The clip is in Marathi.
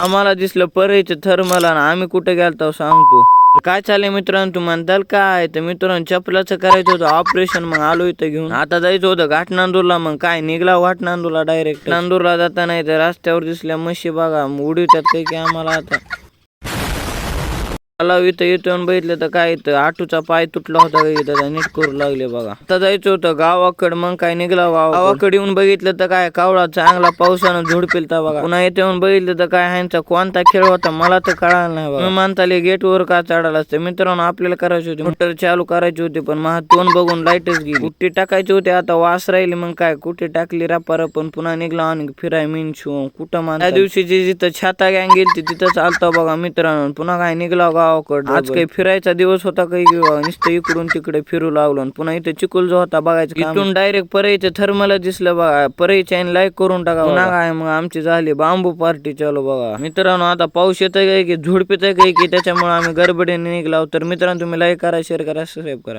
आम्हाला दिसलं परळीचं थर्मल आणि आम्ही कुठे गेलतो सांगतो. काय चाललंय मित्रांनो, तू म्हणताल काय तर मित्रांनो चपलाचं करायचं होतं ऑपरेशन. मग आलो इथं घेऊन. आता जायचं होतं घाटनांदूरला. मग काय निघला घाटनांदूरला डायरेक्ट. नांदूरला जाता नाही तर रस्त्यावर दिसल्या म्हशी बघा उडीतात काही की आम्हाला. आता मला इथं येऊन बघितलं तर काय इथं आटूचा पाय तुटला होता इथं नीट करू लागले बघा. आता जायचं होतं गावाकडं. मग काय निघला गावाकडे येऊन बघितलं तर काय कावळा चांगला पावसानं झोडपिलता बघा. पुन्हा इथे येऊन बघितलं तर काय ह्यांचा कोणता खेळ होता मला तर कळालं नाही बघा. म्हणताले गेटवर का चढायला असते मित्रांनो. आपल्याला करायची होती मोटर चालू करायची होती पण मग तोंड बघून लाईटच गेली. कुठे टाकायची होती आता वास राहिली. मग काय कुठे टाकली रापार पण पुन्हा निघला आणि फिराय मिनशू कुठं मान. त्या दिवशी जिथं छाता गँग गेली तिथं चालतो बघा मित्रांनो. पुन्हा काय निघला गावाकडं. आज काही फिरायचा दिवस होता काही नुसतं इकडून तिकडे फिरू लागलो. पुन्हा इथे चिकुल जो होता बघायचं. इथून डायरेक्ट परळीचं थर्मल दिसलं बघा. परळीच्या लाईक करून टाका. पुन्हा काय मग आमची झाली बांबू पार्टी चालू बघा मित्रांनो. आता पाऊस येतोय काही की झुडपीत काही की त्याच्यामुळे आम्ही गडबडीने निघलो. तर मित्रांनो तुम्ही लाईक करा, शेअर करा, सबस्क्राईब करा.